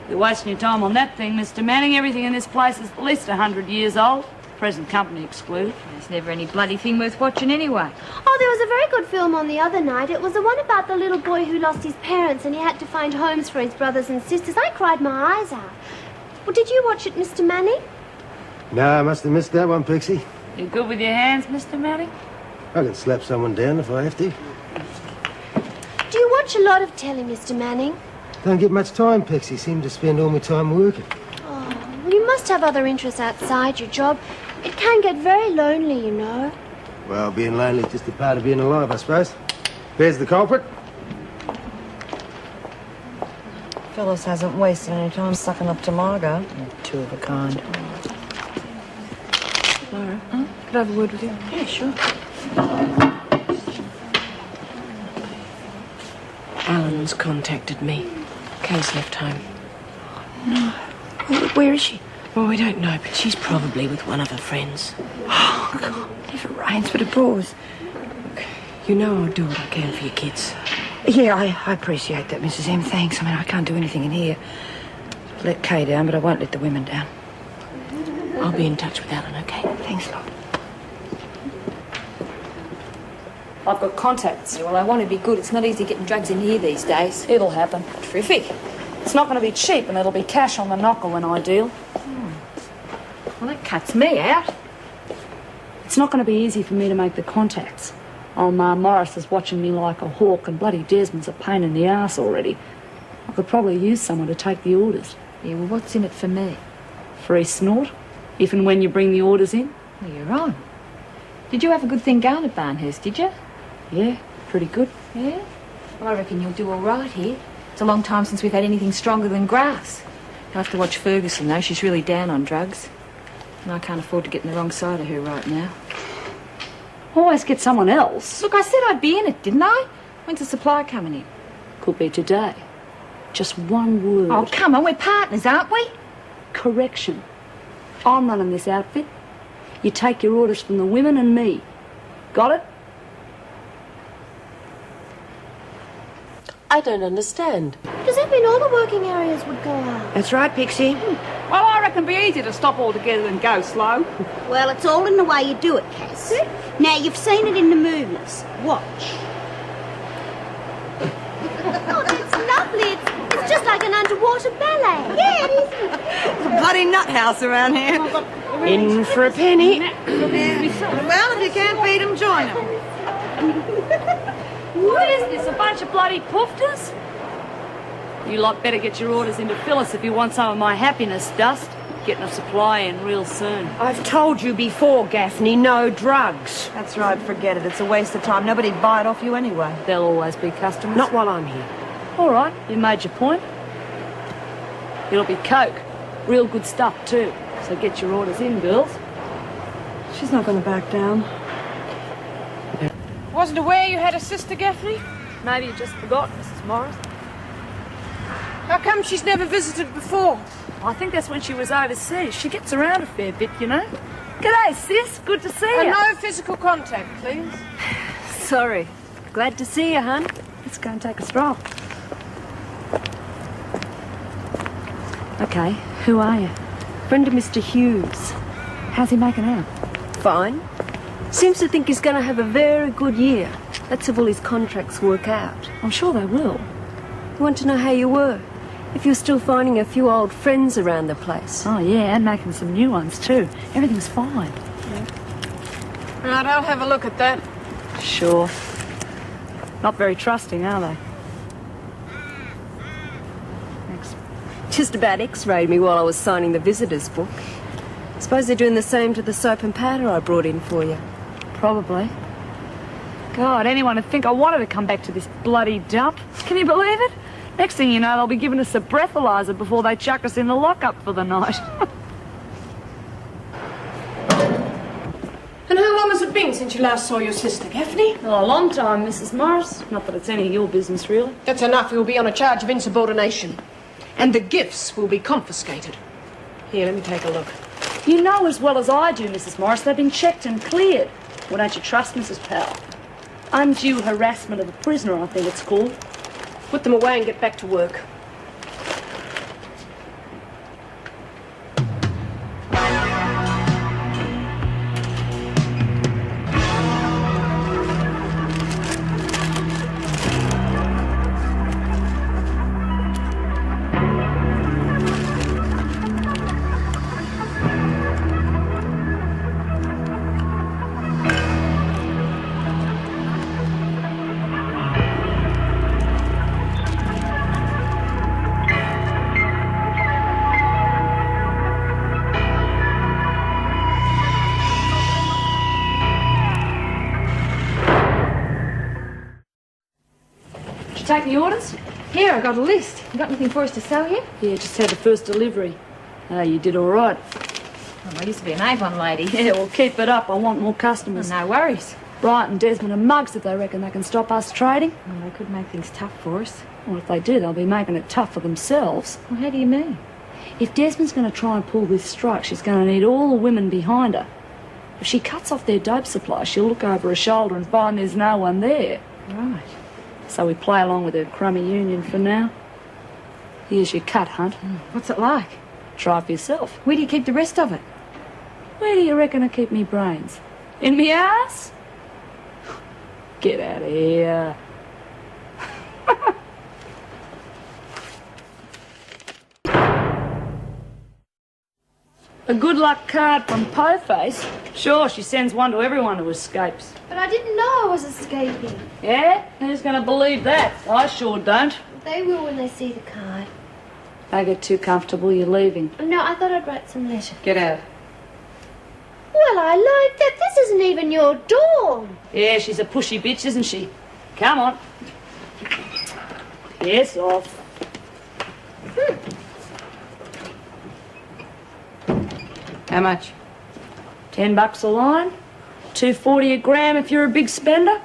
You're wasting your time on that thing, Mr. Manning. Everything in this place is at least 100 years old. Present company excluded. There's never any bloody thing worth watching anyway. Oh, there was a very good film on the other night. It was the one about the little boy who lost his parents and he had to find homes for his brothers and sisters. I cried my eyes out. Well, did you watch it, Mr. Manning? No, I must have missed that one, Pixie. You good with your hands, Mr. Manning? I can slap someone down if I have to. Do you watch a lot of telly, Mr. Manning? Don't get much time, Pixie. Seem to spend all my time working. Oh, well, you must have other interests outside your job. It can get very lonely, you know. Well, being lonely is just a part of being alive, I suppose. There's the culprit. Phyllis hasn't wasted any time sucking up to Margo. Two of a kind. Laura, could I have a word with you? Yeah, sure. Alan's contacted me. Kay's left home. No. Where is she? Well, we don't know, but she's probably with one of her friends. Oh, God. If it rains, but it pours. Look, you know I'll do what I can for your kids. Yeah, I appreciate that, Mrs. M. Thanks. I mean, I can't do anything in here. Let Kay down, but I won't let the women down. I'll be in touch with Alan, okay? Thanks, love. I've got contacts. Yeah, well, I want to be good. It's not easy getting drugs in here these days. It'll happen. Terrific. It's not going to be cheap, and it'll be cash on the knocker when I deal. Well, that cuts me out. It's not going to be easy for me to make the contacts. Old Ma Morris is watching me like a hawk, and bloody Desmond's a pain in the arse already. I could probably use someone to take the orders. Yeah, well, what's in it for me? Free snort, if and when you bring the orders in. Well, you're on. Did you have a good thing going at Barnhurst, did you? Yeah, pretty good. Yeah? Well, I reckon you'll do all right here. It's a long time since we've had anything stronger than grass. You'll have to watch Ferguson, though. She's really down on drugs. And I can't afford to get in the wrong side of her right now. Always get someone else. Look, I said I'd be in it, didn't I? When's the supply coming in? Could be today. Just one word. Oh, come on, we're partners, aren't we? Correction. I'm running this outfit. You take your orders from the women and me. Got it? I don't understand. Does that mean all the working areas would go out? That's right, Pixie. Well, I reckon it'd be easier to stop altogether than go slow. Well, it's all in the way you do it, Cass. Now, you've seen it in the movies. Watch. Oh, that's lovely. It's just like an underwater ballet. Yeah, it is. It's a bloody nut house around here. In for a penny. Well, if you can't beat them, join them. What is this, a bunch of bloody poofters? You lot better get your orders into Phyllis if you want some of my happiness, Dust. Getting a supply in real soon. I've told you before, Gaffney, no drugs. That's right, forget it. It's a waste of time. Nobody'd buy it off you anyway. There'll always be customers. Not while I'm here. All right, you made your point. It'll be Coke. Real good stuff, too. So get your orders in, girls. She's not going to back down. Wasn't aware you had a sister, Gaffney? Maybe you just forgot, Mrs. Morris. How come she's never visited before? I think that's when she was overseas. She gets around a fair bit, you know. G'day, sis. Good to see you. No physical contact, please. Sorry. Glad to see you, hon. Let's go and take a stroll. Okay, who are you? Friend of Mr. Hughes. How's he making out? Fine. Seems to think he's going to have a very good year. That's if all his contracts work out. I'm sure they will. I want to know how you were. If you're still finding a few old friends around the place. Oh, yeah, and making some new ones, too. Everything's fine. Right, I'll have a look at that. Sure. Not very trusting, are they? Thanks. Just about x-rayed me while I was signing the visitors book. Suppose they're doing the same to the soap and powder I brought in for you. Probably. God, anyone would think I wanted to come back to this bloody dump. Can you believe it? Next thing you know, they'll be giving us a breathalyzer before they chuck us in the lockup for the night. And how long has it been since you last saw your sister, Gaffney? Oh, a long time, Mrs. Morris. Not that it's any of your business, really. That's enough. You'll be on a charge of insubordination. And the gifts will be confiscated. Here, let me take a look. You know as well as I do, Mrs. Morris, they've been checked and cleared. Well, don't you trust Mrs. Powell? Undue harassment of a prisoner, I think it's called. Put them away and get back to work. the orders? Here, I got a list. You got anything for us to sell yet? Yeah, just had the first delivery. Oh, you did all right. Well, I used to be an Avon lady. Yeah, well, keep it up. I want more customers. No worries. Bright and Desmond are mugs if they reckon they can stop us trading. Well, they could make things tough for us. Well, if they do, they'll be making it tough for themselves. Well, how do you mean? If Desmond's going to try and pull this strike, she's going to need all the women behind her. If she cuts off their dope supply, she'll look over her shoulder and find there's no one there. Right. So we play along with her crummy union for now. Here's your cut, Hunt. What's it like? Try for yourself. Where do you keep the rest of it? Where do you reckon I keep me brains? In me ass? Get out of here. A good luck card from Po-Face. Sure, she sends one to everyone who escapes. But I didn't know I was escaping. Yeah? Who's going to believe that? I sure don't. They will when they see the card. Don't get too comfortable, you're leaving. No, I thought I'd write some letter. Get out. Well, I like that. This isn't even your door. Yeah, she's a pushy bitch, isn't she? Come on. Piss off. How much? $10 a line. $2.40 a gram if you're a big spender.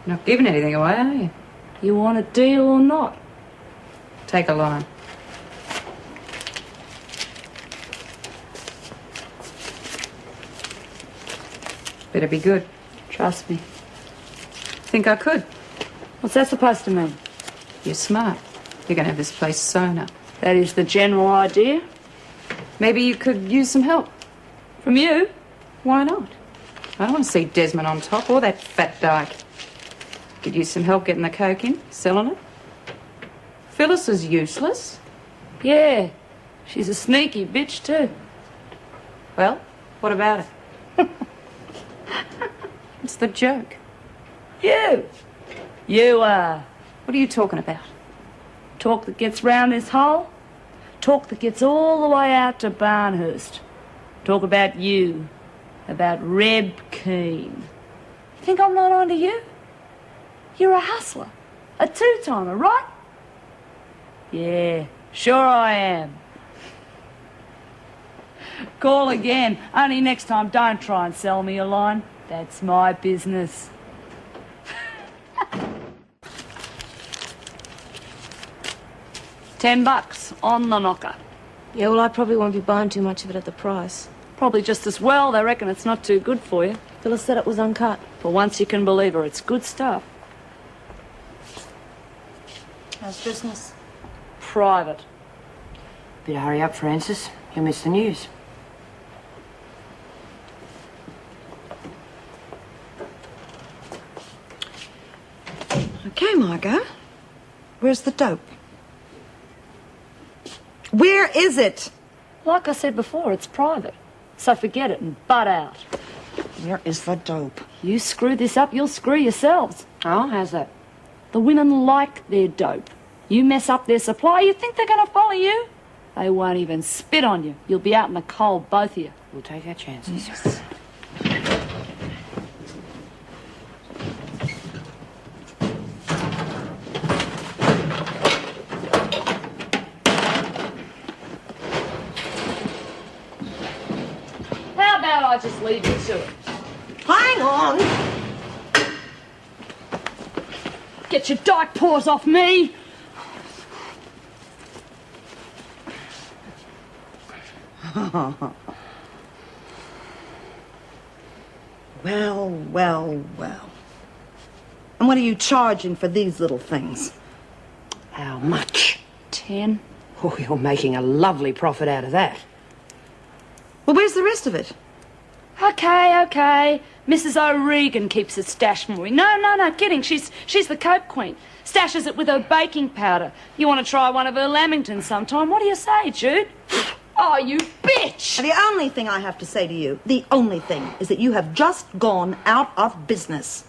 Not giving anything away, are you? You want a deal or not? Take a line. Better be good. Trust me. Think I could? What's that supposed to mean? You're smart. You're going to have this place sewn up. That is the general idea. Maybe you could use some help. From you? Why not? I don't want to see Desmond on top or that fat dyke. Could use some help getting the coke in, selling it. Phyllis is useless. Yeah. She's a sneaky bitch, too. Well, what about it? It's the joke. You. You are. What are you talking about? Talk that gets round this hole. Talk that gets all the way out to Barnhurst. Talk about you. About Reb Keane. Think I'm not onto you? You're a hustler. A two-timer, right? Yeah, sure I am. Call again. Only next time don't try and sell me a line. That's my business. $10 on the knocker. Yeah, well, I probably won't be buying too much of it at the price. Probably just as well. They reckon it's not too good for you. Phyllis said it was uncut. For once you can believe her, it's good stuff. How's business? Private. Better hurry up, Francis. You'll miss the news. Okay, Margo. Where's the dope? Where is it? Like I said before, it's private. So forget it and butt out. Where is the dope? You screw this up, you'll screw yourselves. Oh, how's that? The women like their dope. You mess up their supply, you think they're going to follow you? They won't even spit on you. You'll be out in the cold, both of you. We'll take our chances. Yes. How about I just leave you to it? Hang on! Get your dyke paws off me! Well, well, well. And what are you charging for these little things? How much? 10. Oh, you're making a lovely profit out of that. Well, where's the rest of it? Okay. Mrs. O'Regan keeps it stashed for me. No, kidding. She's the coke queen. Stashes it with her baking powder. You want to try one of her lamingtons sometime? What do you say, Jude? Oh, you bitch! The only thing I have to say to you, the only thing, is that you have just gone out of business.